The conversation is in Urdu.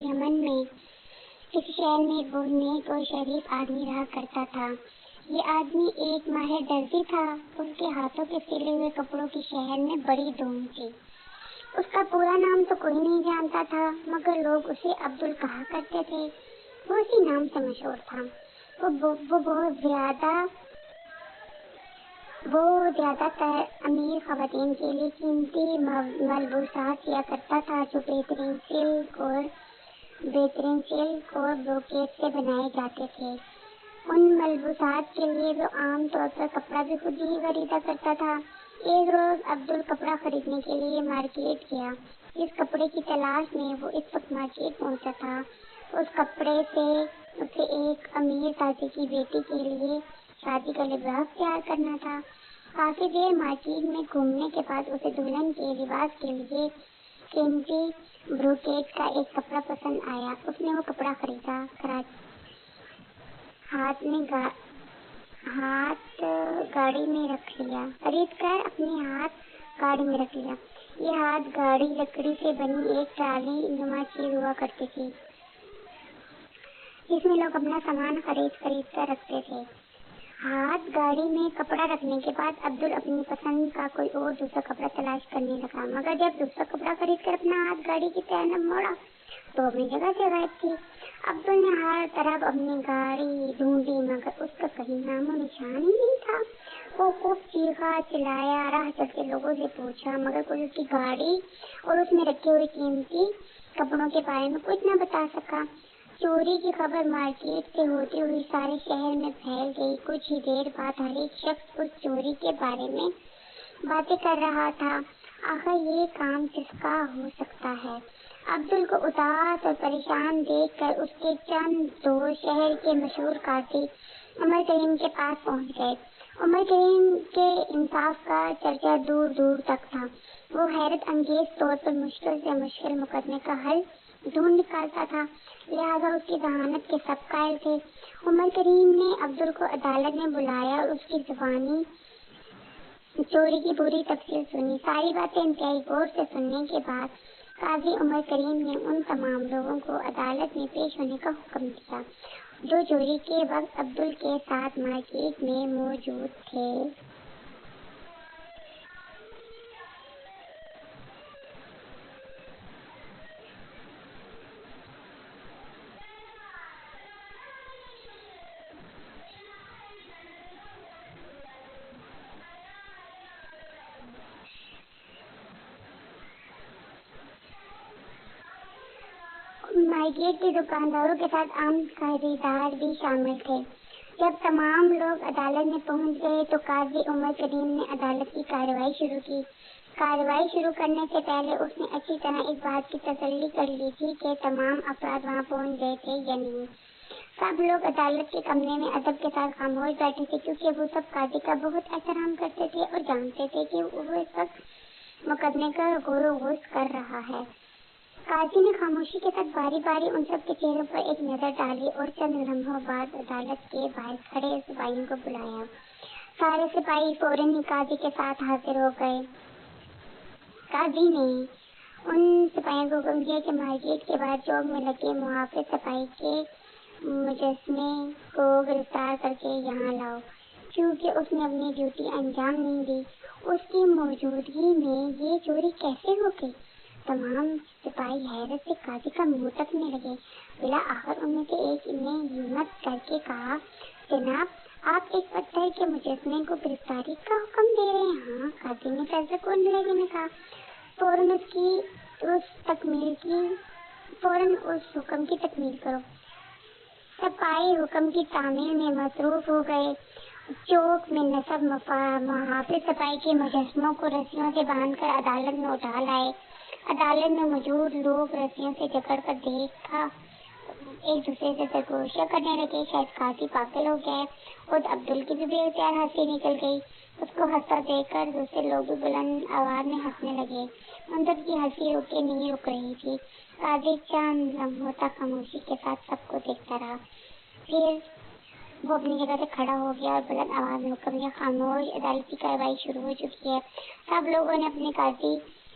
یمن میں اس شہر میں وہ نیک اور شریف آدمی رہا کرتا تھا۔ یہ آدمی ایک ماہر درزی تھا۔ اس کے ہاتھوں کے سلے ہوئے کپڑوں کی شہر میں بڑی دھوم تھی۔ اس کا پورا نام تو کوئی نہیں جانتا تھا، مگر لوگ اسے عبدل کہا کرتے تھے۔ وہ اسی نام سے مشہور تھا۔ وہ بہت زیادہ تر امیر خواتین کے لیے قیمتی ملبوسات لیا کرتا تھا جو بہترین سلک اور بروکیٹ سے بنائے جاتے تھے۔ ان ملبوسات کے لیے وہ عام طور پر کپڑا بھی خود ہی خریدا کرتا تھا۔ ایک روز عبدل کپڑا خریدنے کے لیے مارکیٹ گیا۔ جس کپڑے کی تلاش میں وہ اس وقت مارکیٹ پہنچا تھا، اس کپڑے سے اسے ایک امیر تاجر کی بیٹی کے لیے شادی کا لباس تیار کرنا تھا۔ کافی دیر مارکیٹ میں گھومنے کے بعد اسے دلہن کے لباس کے لیے قیمتی بروکیٹ کا ایک کپڑا پسند آیا۔ اس نے وہ کپڑا خریدا، خرید کر اپنے ہاتھ گاڑی میں رکھ لیا۔ یہ ہاتھ گاڑی لکڑی سے بنی ایک ٹرالی نما چیز ہوا کرتی تھی جس میں لوگ اپنا سامان خرید کر رکھتے تھے۔ ہاتھ گاڑی میں کپڑا رکھنے کے بعد عبدل اپنی پسند کا کوئی اور دوسرا کپڑا تلاش کرنے لگا، مگر جب دوسرا کپڑا خرید کر اپنا ہاتھ گاڑی کی طرف موڑا تو اپنی جگہ سے غائب تھی۔ عبدل نے ہر طرف اپنی گاڑی ڈھونڈی مگر اس کا کہیں نام و نشان ہی نہیں تھا۔ وہ خوب چیخا چلایا، راہ چلتے لوگوں سے پوچھا، مگر کوئی اس کی گاڑی اور اس میں رکھے ہوئے قیمتی کپڑوں کے بارے میں کچھ نہ بتا سکا۔ چوری کی خبر مارکیٹ سے ہوتی ہوئی سارے شہر میں پھیل گئی۔ کچھ ہی دیر بعد ہر ایک شخص اس چوری کے بارے میں باتیں کر رہا تھا۔ آخر یہ کام کس کا ہو سکتا ہے؟ عبدل کو اداس اور پریشان دیکھ کر اس کے چند دوست شہر کے مشہور قاضی عمر کریم کے پاس پہنچ گئے۔ عمر کریم کے انصاف کا چرچا دور دور تک تھا۔ وہ حیرت انگیز طور پر مشکل سے مشکل مقدمے کا حل ڈھونڈ نکالتا تھا، لہذا اس کی ذہانت کے سب قائل تھے۔ عمر کریم نے عبدل کو عدالت میں بلایا اور اس کی زبانی چوری کی پوری تفصیل سنی۔ ساری باتیں انتہائی غور سے سننے کے بعد قاضی عمر کریم نے ان تمام لوگوں کو عدالت میں پیش ہونے کا حکم دیا جو چوری کے وقت عبدل کے ساتھ مارکیٹ میں موجود تھے۔ مارکیٹ کے دکانداروں کے ساتھ عام خریدار بھی شامل تھے۔ جب تمام لوگ عدالت میں پہنچ گئے تو قاضی عمر کریم نے عدالت کی کارروائی شروع کی۔ کارروائی شروع کرنے سے پہلے اس نے اچھی طرح اس بات کی تسلی کر لی تھی کہ تمام افراد وہاں پہنچ گئے تھے یا نہیں۔ سب لوگ عدالت کے کمرے میں ادب کے ساتھ خاموش بیٹھے تھے کیونکہ وہ سب قاضی کا بہت احترام کرتے تھے اور جانتے تھے کہ وہ اس وقت مقدمے کا غور و خوض کر رہا ہے۔ قاضی نے خاموشی کے ساتھ باری باری ان سب کے چہروں پر ایک نظر ڈالی اور چند لمحوں بعد عدالت کے باہر کھڑے سپاہیوں کو بلایا۔ سارے سپاہی فوراً ہی قاضی کے ساتھ حاضر ہو گئے۔ قاضی نے ان سپاہیوں کو حکم دیا کہ مارکیٹ کے باہر چوک میں لگے محافظ سپاہی کے مجسمے کو گرفتار کر کے یہاں لاؤ۔ کیونکہ اس نے اپنی ڈیوٹی انجام نہیں دی، اس کی موجودگی میں یہ چوری کیسے ہو گئی؟ تمام سپاہی حیرت سے قاضی کا منہ تکنے لگے۔ بالآخر ان میں سے ایک نے ہمت کر کے کہا، جناب آپ ایک پتھر کے مجسمے کو گرفتاری کا حکم دے رہے ہیں؟ ہاں، قاضی نے فیصلہ کرنے لگے نے کہا۔ فوراً اس حکم کی تکمیل کرو۔ سپاہی حکم کی تعمیل میں مصروف ہو گئے۔ چوک میں نصب محافظ سپاہی کے مجسموں کو رسیوں سے باندھ کر عدالت میں اٹھا لائے۔ عدالت میں موجود لوگ رسیوں سے جکڑ کر دیکھا ایک دوسرے سے سرگوشیاں کرنے لگے۔ شاید قاضی پاگل ہو گیا۔ خود عبدل کی بھی بے اختیار ہنسی نکل گئی۔ اس کو ہنستا دیکھ کر دوسرے لوگ بھی بلند آواز میں ہنسنے لگے۔ ان سب کی ہنسی نہیں رک رہی تھی۔ قاضی چند لمحوں تک خاموشی کے ساتھ سب کو دیکھتا رہا، پھر وہ اپنی جگہ سے کھڑا ہو گیا اور بلند آواز میں حکم دیا، خاموش، عدالت کی کارروائی شروع ہو چکی ہے۔ سب لوگوں نے اپنے قاضی